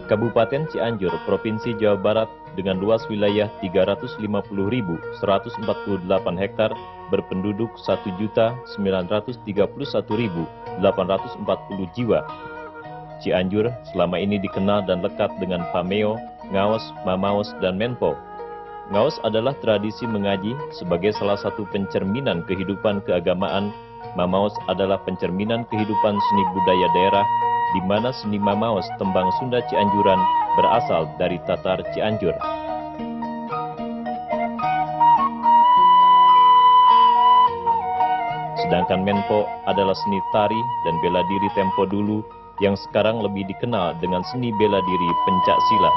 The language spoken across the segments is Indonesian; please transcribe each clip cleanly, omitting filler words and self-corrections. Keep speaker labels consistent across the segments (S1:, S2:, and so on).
S1: Kabupaten Cianjur, Provinsi Jawa Barat dengan luas wilayah 350.148 hektar berpenduduk 1.931.840 jiwa. Cianjur selama ini dikenal dan lekat dengan Pameo, Ngaos, Mamaos, dan Menpo. Ngaos adalah tradisi mengaji sebagai salah satu pencerminan kehidupan keagamaan. Mamaos adalah pencerminan kehidupan seni budaya daerah, di mana seni Mamaos tembang Sunda Cianjuran berasal dari Tatar Cianjur. Sedangkan Menpo adalah seni tari dan bela diri tempo dulu yang sekarang lebih dikenal dengan seni bela diri pencak silat.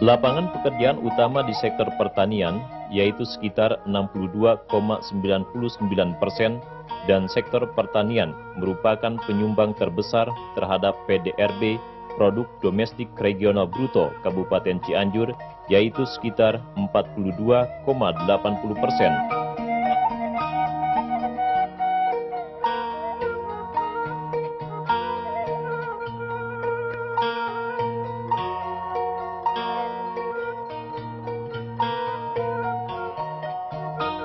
S1: Lapangan pekerjaan utama di sektor pertanian yaitu sekitar 62,99%, dan sektor pertanian merupakan penyumbang terbesar terhadap PDRB Produk Domestik Regional Bruto Kabupaten Cianjur yaitu sekitar 42,80%.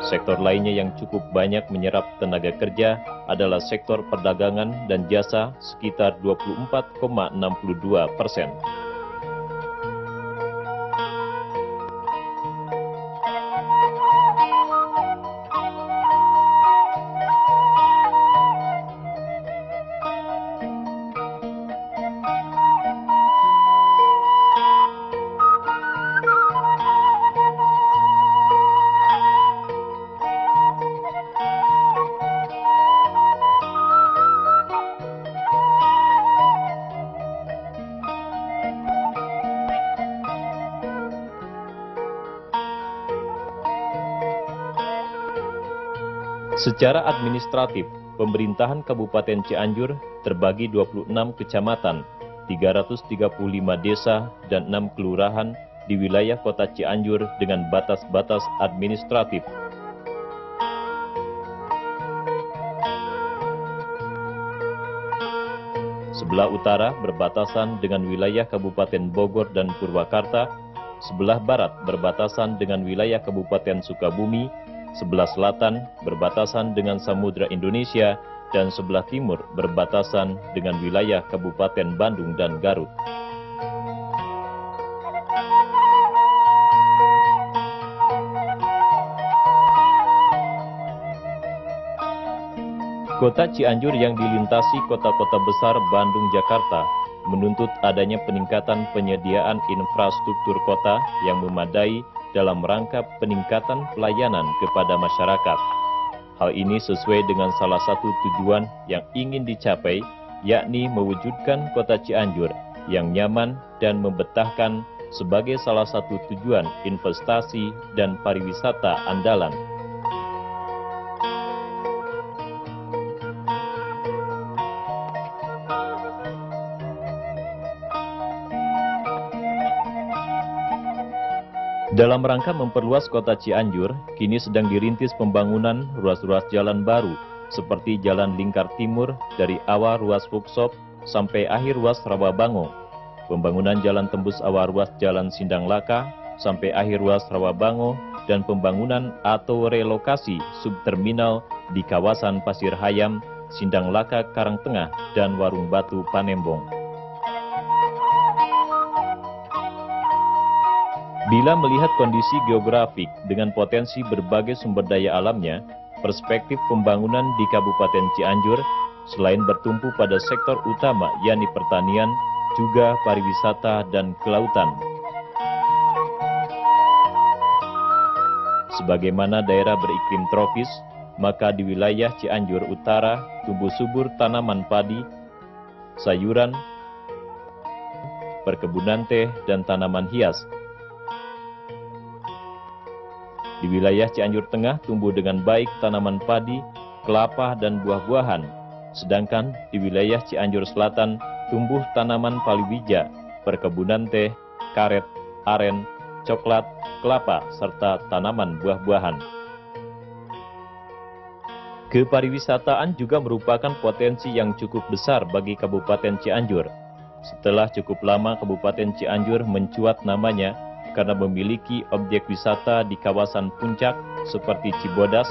S1: Sektor lainnya yang cukup banyak menyerap tenaga kerja adalah sektor perdagangan dan jasa sekitar 24,62%. Secara administratif, pemerintahan Kabupaten Cianjur terbagi 26 kecamatan, 335 desa, dan 6 kelurahan di wilayah kota Cianjur dengan batas-batas administratif. Sebelah utara berbatasan dengan wilayah Kabupaten Bogor dan Purwakarta, sebelah barat berbatasan dengan wilayah Kabupaten Sukabumi, sebelah selatan berbatasan dengan Samudra Indonesia, dan sebelah timur berbatasan dengan wilayah Kabupaten Bandung dan Garut. Kota Cianjur yang dilintasi kota-kota besar Bandung, Jakarta menuntut adanya peningkatan penyediaan infrastruktur kota yang memadai dalam rangka peningkatan pelayanan kepada masyarakat. Hal ini sesuai dengan salah satu tujuan yang ingin dicapai, yakni mewujudkan kota Cianjur yang nyaman dan membetahkan sebagai salah satu tujuan investasi dan pariwisata andalan. Dalam rangka memperluas kota Cianjur, kini sedang dirintis pembangunan ruas-ruas jalan baru, seperti Jalan Lingkar Timur dari awal ruas Workshop sampai akhir ruas Rawabango, pembangunan jalan tembus awal ruas Jalan Sindang Laka sampai akhir ruas Rawabango, dan pembangunan atau relokasi subterminal di kawasan Pasir Hayam, Sindang Laka Karangtengah, dan Warung Batu Panembong. Bila melihat kondisi geografik dengan potensi berbagai sumber daya alamnya, perspektif pembangunan di Kabupaten Cianjur selain bertumpu pada sektor utama yakni pertanian, juga pariwisata dan kelautan. Sebagaimana daerah beriklim tropis, maka di wilayah Cianjur Utara tumbuh subur tanaman padi, sayuran, perkebunan teh, dan tanaman hias. Di wilayah Cianjur Tengah tumbuh dengan baik tanaman padi, kelapa, dan buah-buahan. Sedangkan di wilayah Cianjur Selatan tumbuh tanaman palawija, perkebunan teh, karet, aren, coklat, kelapa, serta tanaman buah-buahan. Kepariwisataan juga merupakan potensi yang cukup besar bagi Kabupaten Cianjur. Setelah cukup lama Kabupaten Cianjur mencuat namanya karena memiliki objek wisata di kawasan puncak seperti Cibodas,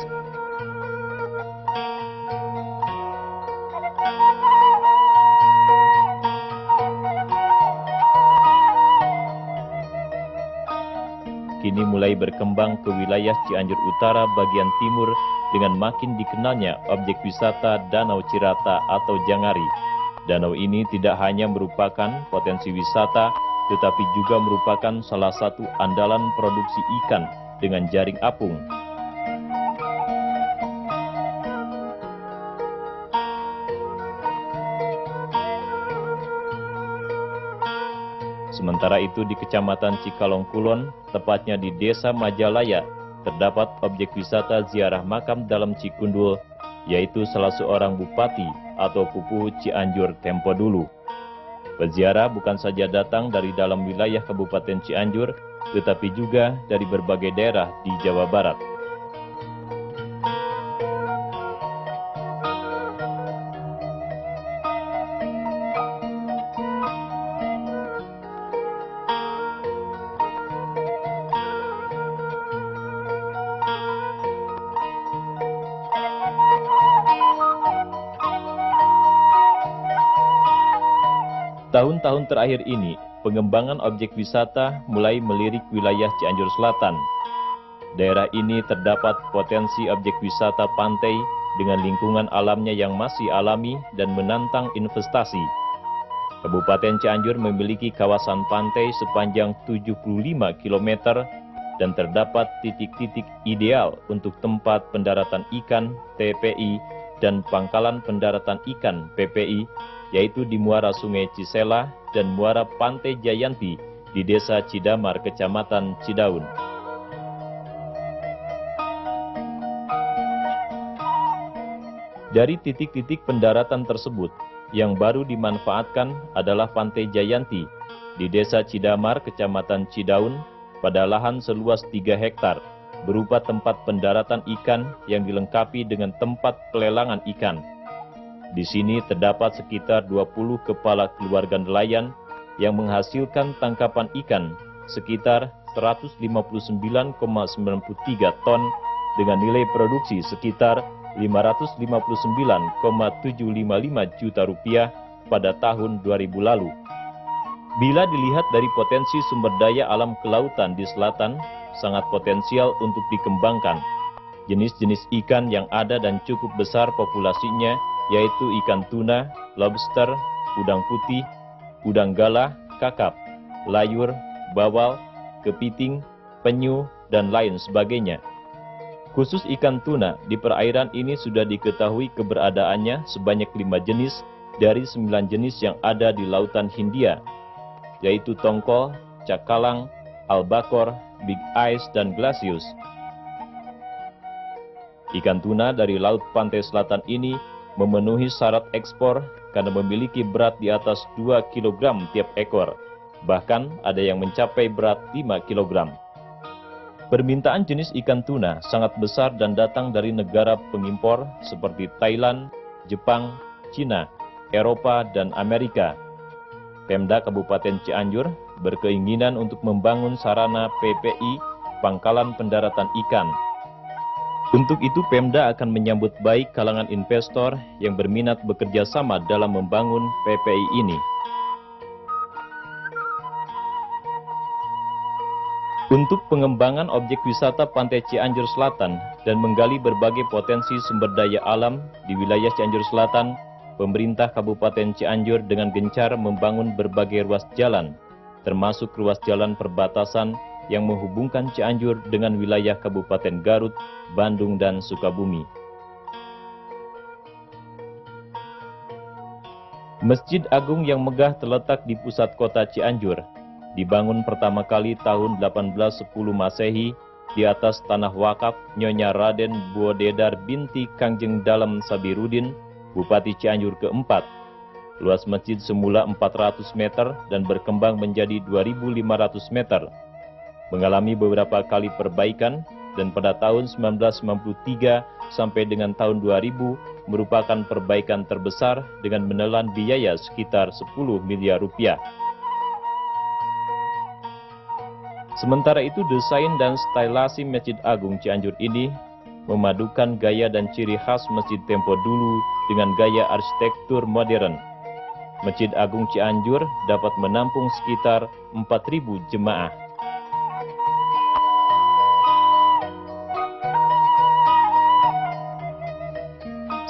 S1: kini mulai berkembang ke wilayah Cianjur Utara bagian timur dengan makin dikenalnya objek wisata Danau Cirata atau Jangari. Danau ini tidak hanya merupakan potensi wisata, tetapi juga merupakan salah satu andalan produksi ikan dengan jaring apung. Sementara itu di Kecamatan Cikalong Kulon, tepatnya di Desa Majalaya, terdapat objek wisata ziarah makam dalam Cikundul, yaitu salah seorang bupati atau pupuh Cianjur tempo dulu. Peziarah bukan saja datang dari dalam wilayah Kabupaten Cianjur, tetapi juga dari berbagai daerah di Jawa Barat. Tahun-tahun terakhir ini, pengembangan objek wisata mulai melirik wilayah Cianjur Selatan. Daerah ini terdapat potensi objek wisata pantai dengan lingkungan alamnya yang masih alami dan menantang investasi. Kabupaten Cianjur memiliki kawasan pantai sepanjang 75 km dan terdapat titik-titik ideal untuk tempat pendaratan ikan (TPI) dan pangkalan pendaratan ikan (PPI), yaitu di muara Sungai Cisela dan muara Pantai Jayanti di Desa Cidamar, Kecamatan Cidaun. Dari titik-titik pendaratan tersebut, yang baru dimanfaatkan adalah Pantai Jayanti di Desa Cidamar, Kecamatan Cidaun, pada lahan seluas 3 hektar, berupa tempat pendaratan ikan yang dilengkapi dengan tempat pelelangan ikan. Di sini terdapat sekitar 20 kepala keluarga nelayan yang menghasilkan tangkapan ikan sekitar 159,93 ton dengan nilai produksi sekitar 559,755 juta rupiah pada tahun 2000 lalu. Bila dilihat dari potensi sumber daya alam kelautan di selatan, sangat potensial untuk dikembangkan. Jenis-jenis ikan yang ada dan cukup besar populasinya yaitu ikan tuna, lobster, udang putih, udang galah, kakap, layur, bawal, kepiting, penyu, dan lain sebagainya. Khusus ikan tuna, di perairan ini sudah diketahui keberadaannya sebanyak 5 jenis dari 9 jenis yang ada di Lautan Hindia, yaitu tongkol, cakalang, albakor, big eyes, dan glacius. Ikan tuna dari Laut Pantai Selatan ini memenuhi syarat ekspor karena memiliki berat di atas 2 kg tiap ekor, bahkan ada yang mencapai berat 5 kg. Permintaan jenis ikan tuna sangat besar dan datang dari negara pengimpor seperti Thailand, Jepang, Cina, Eropa, dan Amerika. Pemda Kabupaten Cianjur berkeinginan untuk membangun sarana PPI, pangkalan pendaratan ikan. Untuk itu Pemda akan menyambut baik kalangan investor yang berminat bekerja sama dalam membangun PPI ini. Untuk pengembangan objek wisata Pantai Cianjur Selatan dan menggali berbagai potensi sumber daya alam di wilayah Cianjur Selatan, pemerintah Kabupaten Cianjur dengan gencar membangun berbagai ruas jalan, termasuk ruas jalan perbatasan yang menghubungkan Cianjur dengan wilayah Kabupaten Garut, Bandung, dan Sukabumi. Masjid Agung yang megah terletak di pusat kota Cianjur. Dibangun pertama kali tahun 1810 Masehi di atas tanah wakaf Nyonya Raden Buodedar binti Kangjeng Dalem Sabirudin, Bupati Cianjur keempat. Luas masjid semula 400 meter dan berkembang menjadi 2.500 meter. Mengalami beberapa kali perbaikan, dan pada tahun 1993 sampai dengan tahun 2000 merupakan perbaikan terbesar dengan menelan biaya sekitar 10 miliar rupiah. Sementara itu, desain dan stylasi Masjid Agung Cianjur ini memadukan gaya dan ciri khas masjid tempo dulu dengan gaya arsitektur modern. Masjid Agung Cianjur dapat menampung sekitar 4.000 jemaah.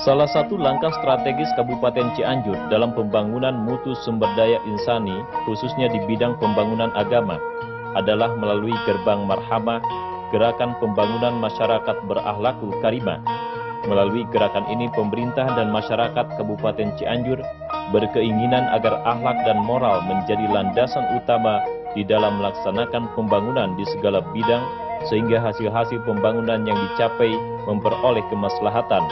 S1: Salah satu langkah strategis Kabupaten Cianjur dalam pembangunan mutu sumber daya insani, khususnya di bidang pembangunan agama, adalah melalui Gerbang Marhamah, gerakan pembangunan masyarakat berakhlakul karimah. Melalui gerakan ini, pemerintah dan masyarakat Kabupaten Cianjur berkeinginan agar akhlak dan moral menjadi landasan utama di dalam melaksanakan pembangunan di segala bidang, sehingga hasil-hasil pembangunan yang dicapai memperoleh kemaslahatan.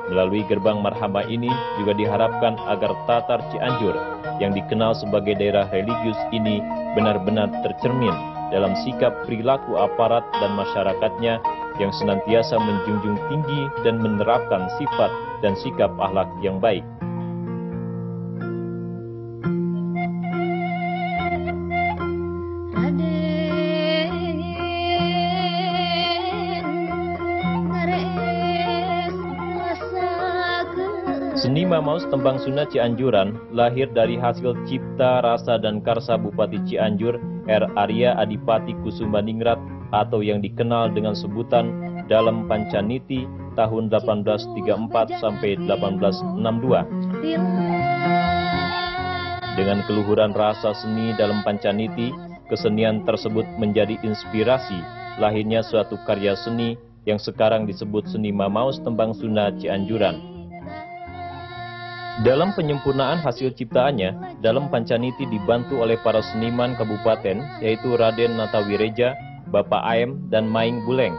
S1: Melalui Gerbang Marhamah ini juga diharapkan agar Tatar Cianjur yang dikenal sebagai daerah religius ini benar-benar tercermin dalam sikap perilaku aparat dan masyarakatnya yang senantiasa menjunjung tinggi dan menerapkan sifat dan sikap akhlak yang baik. Seni Mamaus Tembang Sunda Cianjuran lahir dari hasil cipta, rasa, dan karsa Bupati Cianjur R. Arya Adipati Kusumaningrat atau yang dikenal dengan sebutan Dalam Pancaniti tahun 1834 sampai 1862. Dengan keluhuran rasa seni dalam Pancaniti, kesenian tersebut menjadi inspirasi lahirnya suatu karya seni yang sekarang disebut Seni Mamaus Tembang Sunda Cianjuran. Dalam penyempurnaan hasil ciptaannya, Dalam Pancaniti dibantu oleh para seniman kabupaten, yaitu Raden Natawireja, Bapak Aem, dan Maing Buleng.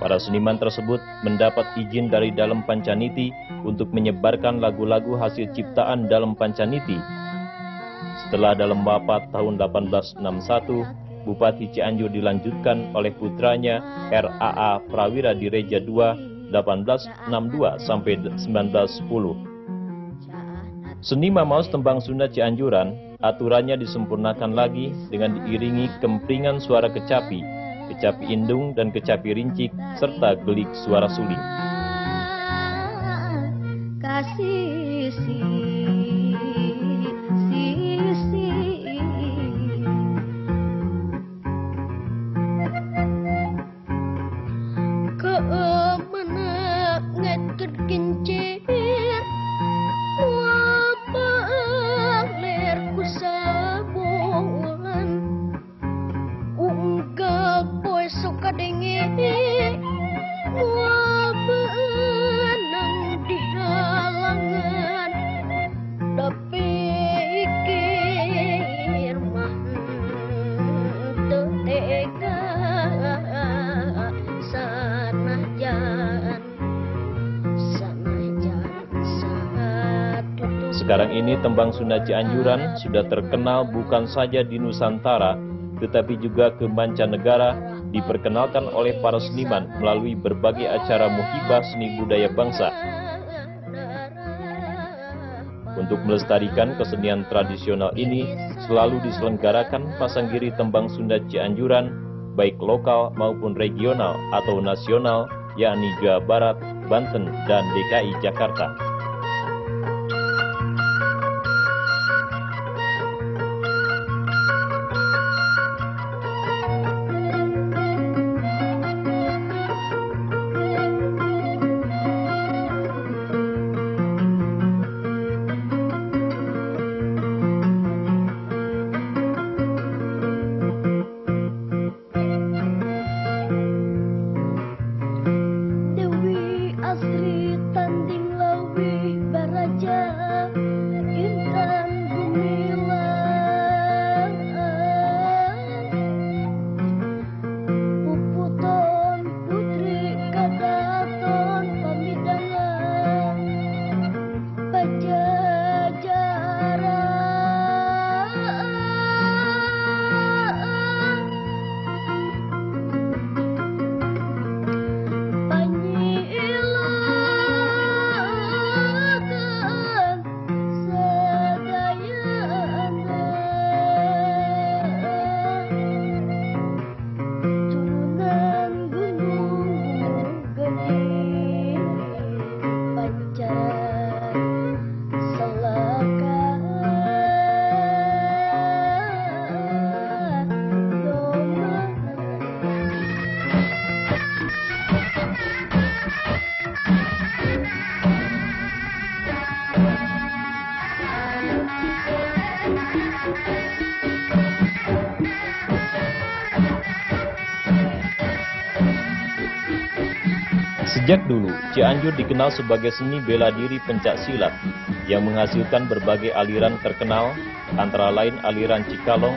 S1: Para seniman tersebut mendapat izin dari Dalam Pancaniti untuk menyebarkan lagu-lagu hasil ciptaan Dalam Pancaniti. Setelah Dalam wafat tahun 1861, Bupati Cianjur dilanjutkan oleh putranya R.A.A. Prawira Direja II 1862 sampai 1910. Seni Mamaus Tembang Sunda Cianjuran aturannya disempurnakan lagi dengan diiringi kempringan suara kecapi, kecapi indung dan kecapi rincik serta gelik suara suling. Sekarang ini Tembang Sunda Cianjuran sudah terkenal bukan saja di Nusantara, tetapi juga ke mancanegara, diperkenalkan oleh para seniman melalui berbagai acara muhibah seni budaya bangsa. Untuk melestarikan kesenian tradisional ini, selalu diselenggarakan pasanggiri Tembang Sunda Cianjuran, baik lokal maupun regional atau nasional, yakni Jawa Barat, Banten, dan DKI Jakarta.
S2: Dewi Asri Tanding Lawi
S1: Sejak dulu, Cianjur dikenal sebagai seni bela diri pencak silat yang menghasilkan berbagai aliran terkenal, antara lain aliran Cikalong,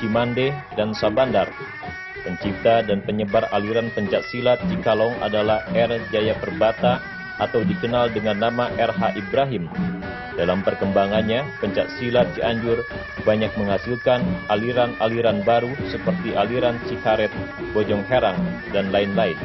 S1: Cimande, dan Sabandar. Pencipta dan penyebar aliran pencak silat Cikalong adalah R. Jayaperbata atau dikenal dengan nama R.H. Ibrahim. Dalam perkembangannya, pencak silat Cianjur banyak menghasilkan aliran-aliran baru seperti aliran Cikaret, Bojong Herang, dan lain-lain.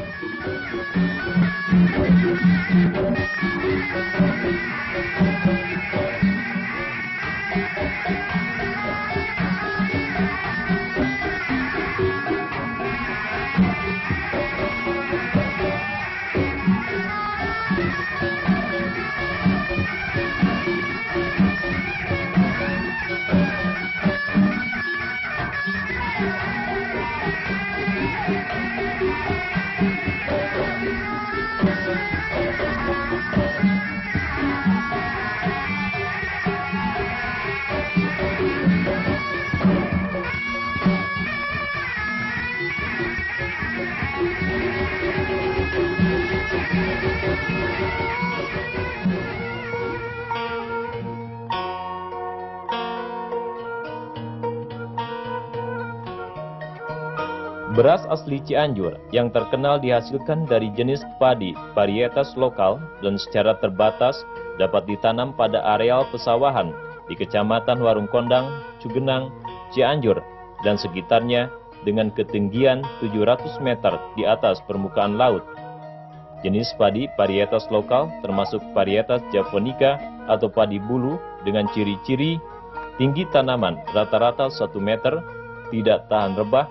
S1: Beras asli Cianjur yang terkenal dihasilkan dari jenis padi varietas lokal dan secara terbatas dapat ditanam pada areal pesawahan di Kecamatan Warung Kondang, Cugenang, Cianjur, dan sekitarnya dengan ketinggian 700 meter di atas permukaan laut. Jenis padi varietas lokal termasuk varietas Javonica atau padi bulu dengan ciri-ciri tinggi tanaman rata-rata 1 meter, tidak tahan rebah,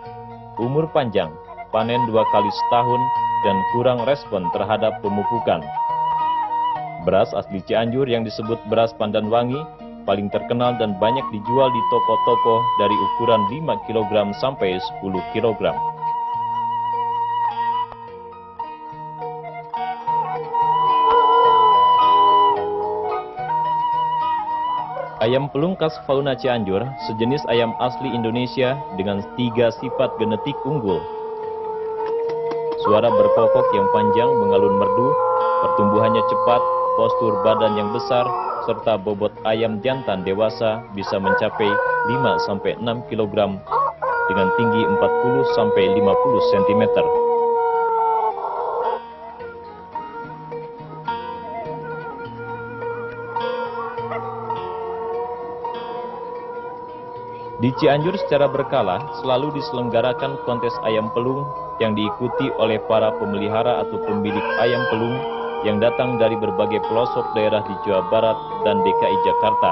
S1: umur panjang, panen 2 kali setahun, dan kurang respon terhadap pemupukan. Beras asli Cianjur yang disebut beras Pandan Wangi paling terkenal dan banyak dijual di toko-toko dari ukuran 5 kg sampai 10 kg. Ayam pelung khas fauna Cianjur, sejenis ayam asli Indonesia dengan 3 sifat genetik unggul. Suara berkokok yang panjang mengalun merdu, pertumbuhannya cepat, postur badan yang besar, serta bobot ayam jantan dewasa bisa mencapai 5-6 kg dengan tinggi 40-50 cm. Di Cianjur secara berkala selalu diselenggarakan kontes ayam pelung yang diikuti oleh para pemelihara atau pemilik ayam pelung yang datang dari berbagai pelosok daerah di Jawa Barat dan DKI Jakarta.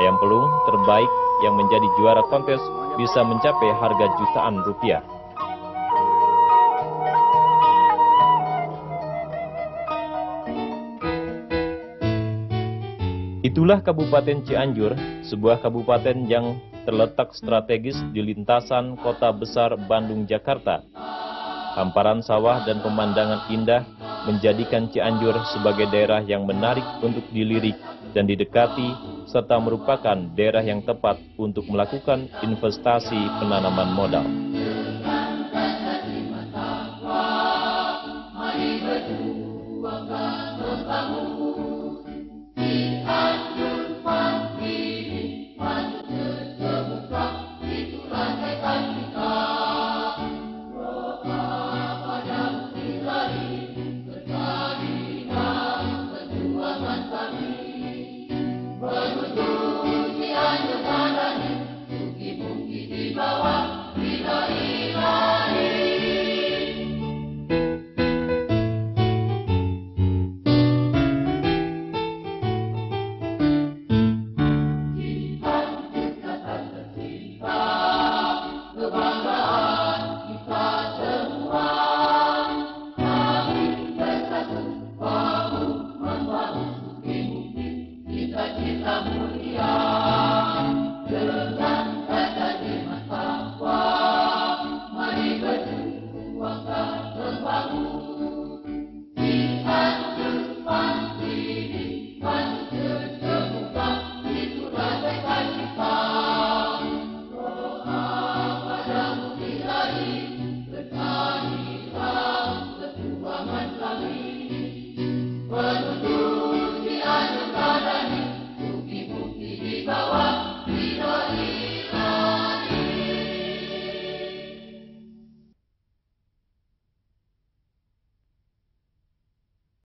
S1: Ayam pelung terbaik yang menjadi juara kontes bisa mencapai harga jutaan rupiah. Itulah Kabupaten Cianjur, sebuah kabupaten yang terletak strategis di lintasan kota besar Bandung, Jakarta. Hamparan sawah dan pemandangan indah menjadikan Cianjur sebagai daerah yang menarik untuk dilirik dan didekati, serta merupakan daerah yang tepat untuk melakukan investasi penanaman modal.